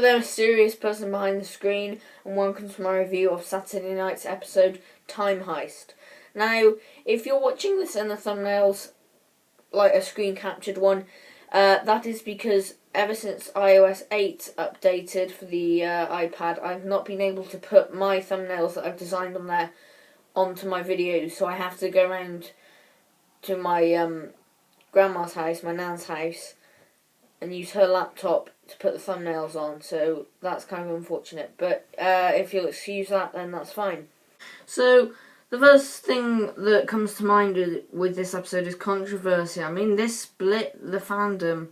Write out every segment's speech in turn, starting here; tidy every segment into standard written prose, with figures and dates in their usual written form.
the mysterious person behind the screen, and welcome to my review of Saturday night's episode, Time Heist. Now, if you're watching this and the thumbnail's like a screen captured one, that is because ever since iOS 8 updated for the iPad, I've not been able to put my thumbnails that I've designed on there onto my videos, so I have to go around to my grandma's house, my nan's house, and use her laptop to put the thumbnails on, so that's kind of unfortunate. But if you'll excuse that, then that's fine. So, the first thing that comes to mind with this episode is controversy. I mean, this split the fandom.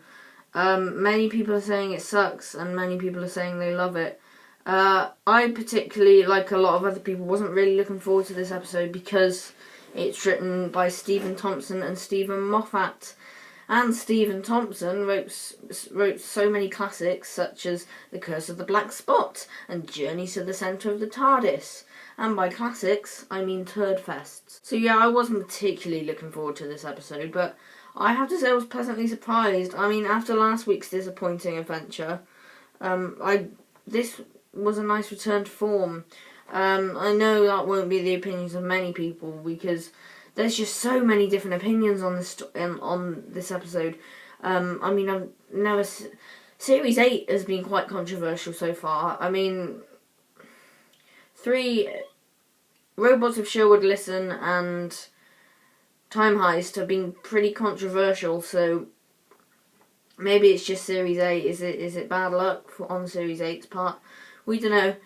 Many people are saying it sucks, and many people are saying they love it. I particularly, like a lot of other people, wasn't really looking forward to this episode because it's written by Steven Thompson and Stephen Moffat. And Steven Thompson wrote so many classics such as The Curse of the Black Spot and Journey to the Centre of the TARDIS. And by classics, I mean Turdfests. So yeah, I wasn't particularly looking forward to this episode, but I have to say I was pleasantly surprised. I mean, after last week's disappointing adventure, this was a nice return to form. I know that won't be the opinions of many people because there's just so many different opinions on this episode. I mean, Series 8 has been quite controversial so far. I mean, 3 Robots of Sherwood Listen and Time Heist have been pretty controversial, so maybe it's just Series 8. Is it bad luck on Series 8's part? We don't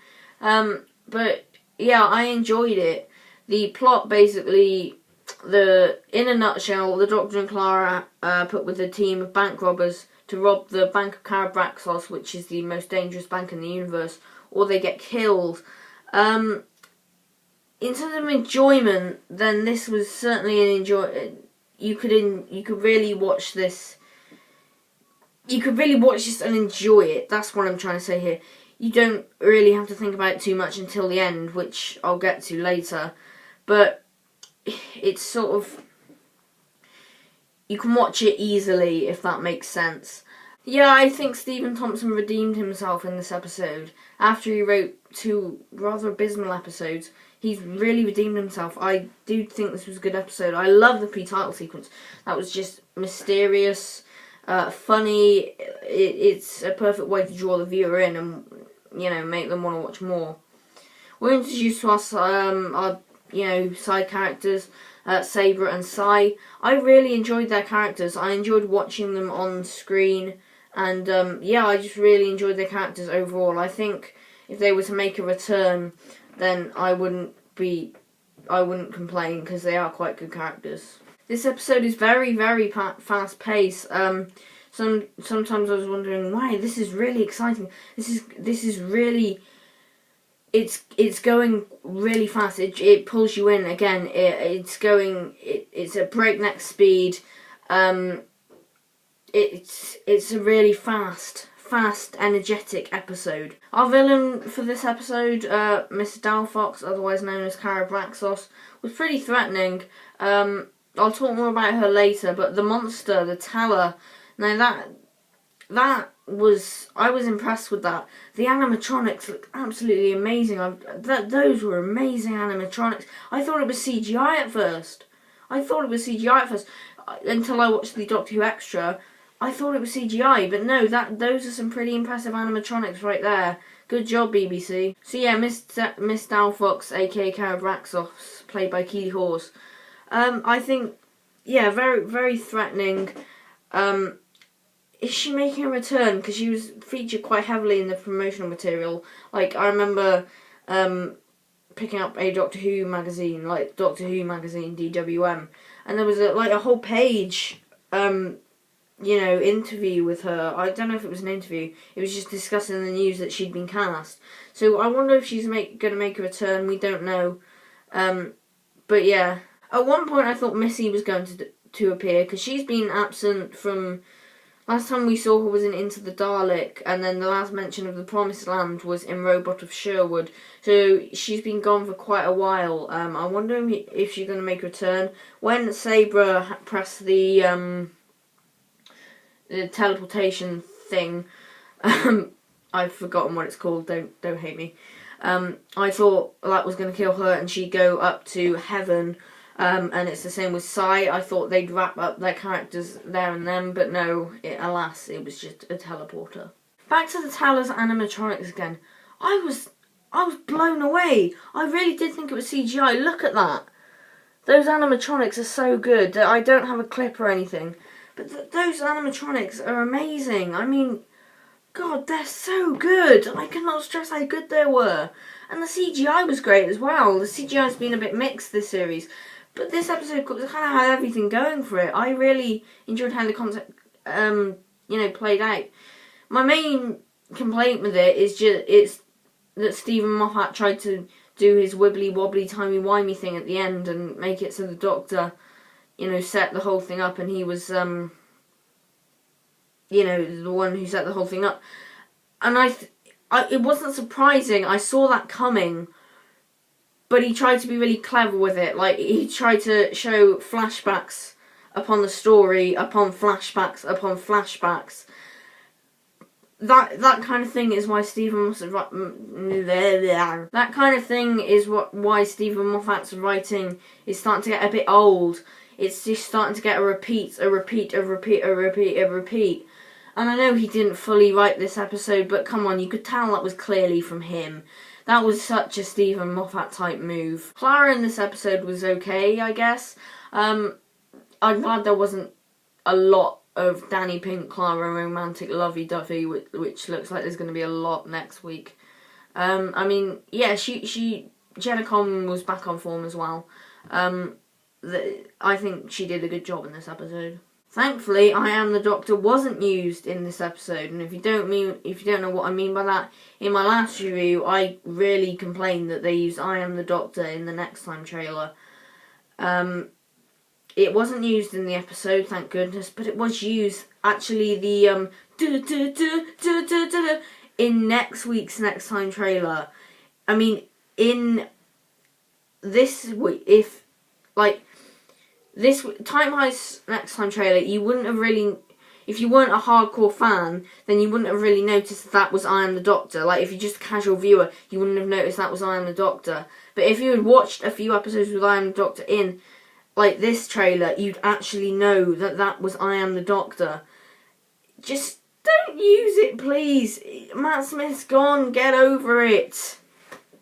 know. But yeah, I enjoyed it. The plot basically, in a nutshell, the Doctor and Clara put with a team of bank robbers to rob the Bank of Carabraxos, which is the most dangerous bank in the universe, or they get killed. In terms of enjoyment, then this was certainly an enjoy. You could really watch this. You could really watch this and enjoy it. That's what I'm trying to say here. You don't really have to think about it too much until the end, which I'll get to later. But it's sort of, you can watch it easily, if that makes sense. Yeah, I think Steven Thompson redeemed himself in this episode. After he wrote 2 rather abysmal episodes, he's really redeemed himself. I do think this was a good episode. I love the pre-title sequence. That was just mysterious, funny. It's a perfect way to draw the viewer in and, make them want to watch more. We're introduced to our side characters, Sabre and Sai. I really enjoyed their characters. I enjoyed watching them on screen, and I just really enjoyed their characters overall. I think if they were to make a return, then I wouldn't complain because they are quite good characters. This episode is very, very fast paced. Sometimes I was wondering why. This is really exciting. This is really. It's going really fast. It pulls you in again. It's a breakneck speed. It's a really fast, energetic episode. Our villain for this episode, Mr. Dalfox, otherwise known as Carabraxos, was pretty threatening. I'll talk more about her later, but the monster, the Teller, now I was impressed with that. The animatronics looked absolutely amazing. Those were amazing animatronics. I thought it was CGI at first. Until I watched the Doctor Who Extra. I thought it was CGI, but no, those are some pretty impressive animatronics right there. Good job, BBC. So yeah, Miss Dalfox, aka Carabraxos, played by Keely Hawes. I think, yeah, very, very threatening. Is she making a return? Because she was featured quite heavily in the promotional material. Like, I remember picking up a Doctor Who magazine, like Doctor Who magazine, DWM, and there was a whole page, interview with her. I don't know if it was an interview. It was just discussing the news that she'd been cast. So I wonder if she's going to make a return. We don't know. But yeah. At one point I thought Missy was going to appear, because she's been absent from... Last time we saw her was in Into the Dalek, and then the last mention of the Promised Land was in Robot of Sherwood. So she's been gone for quite a while. I wonder if she's going to make a return. When Sabre pressed the teleportation thing, I've forgotten what it's called. Don't hate me. I thought that was going to kill her and she'd go up to heaven. And it's the same with Sai. I thought they'd wrap up their characters there and then, but no, alas, it was just a teleporter. Back to the Towers animatronics again. I was blown away. I really did think it was CGI. Look at that. Those animatronics are so good. I don't have a clip or anything, but those animatronics are amazing. I mean, God, they're so good. I cannot stress how good they were. And the CGI was great as well. The CGI's been a bit mixed this series. But this episode kind of had everything going for it. I really enjoyed how the concept, played out. My main complaint with it is it's that Stephen Moffat tried to do his wibbly wobbly timey wimey thing at the end and make it so the Doctor, set the whole thing up, and he was, the one who set the whole thing up. And it wasn't surprising. I saw that coming. But he tried to be really clever with it. Like, he tried to show flashbacks upon the story, upon flashbacks, upon flashbacks. That kind of thing is why that kind of thing is why Stephen Moffat's writing is starting to get a bit old. It's just starting to get a repeat. And I know he didn't fully write this episode, but come on, you could tell that was clearly from him. That was such a Stephen Moffat type move. Clara in this episode was okay, I guess. I'm glad there wasn't a lot of Danny Pink Clara romantic lovey-dovey, which looks like there's going to be a lot next week. I mean, yeah, Jenna Coleman was back on form as well. I think she did a good job in this episode. Thankfully, I Am the Doctor wasn't used in this episode, and if you don't know what I mean by that, in my last review, I really complained that they used I Am the Doctor in the Next Time trailer. It wasn't used in the episode, thank goodness, but it was used, actually, the in next week's Next Time trailer. I mean, in this week, this Time Heist Next Time trailer, you wouldn't have really, if you weren't a hardcore fan, then you wouldn't have really noticed that was I Am the Doctor. Like, if you're just a casual viewer, you wouldn't have noticed that was I Am the Doctor. But if you had watched a few episodes with I Am the Doctor in, like, this trailer, you'd actually know that was I Am the Doctor. Just don't use it, please. Matt Smith's gone, get over it.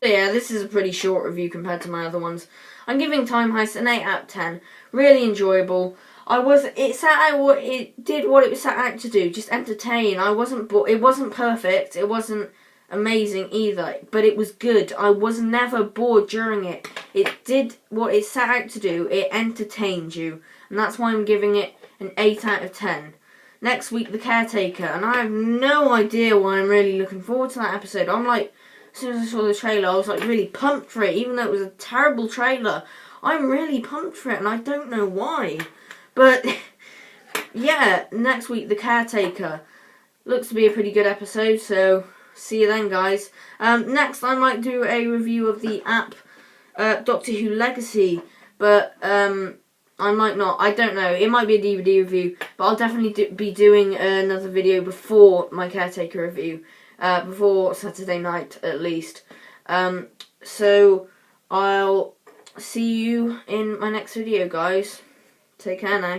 Yeah, this is a pretty short review compared to my other ones. I'm giving Time Heist an 8 out of 10. Really enjoyable. It did what it was set out to do, just entertain. I wasn't bored. It wasn't perfect. It wasn't amazing either, but it was good. I was never bored during it. It did what it set out to do. It entertained you, and that's why I'm giving it an 8 out of 10. Next week, The Caretaker, and I have no idea why I'm really looking forward to that episode. I'm like, as soon as I saw the trailer, I was like really pumped for it, even though it was a terrible trailer. I'm really pumped for it, and I don't know why. But, yeah, next week, The Caretaker. Looks to be a pretty good episode, so see you then, guys. Next, I might do a review of the app Doctor Who Legacy, but I might not. I don't know. It might be a DVD review, but I'll definitely be doing another video before my Caretaker review, before Saturday night, at least. So, I'll see you in my next video, guys. Take care now.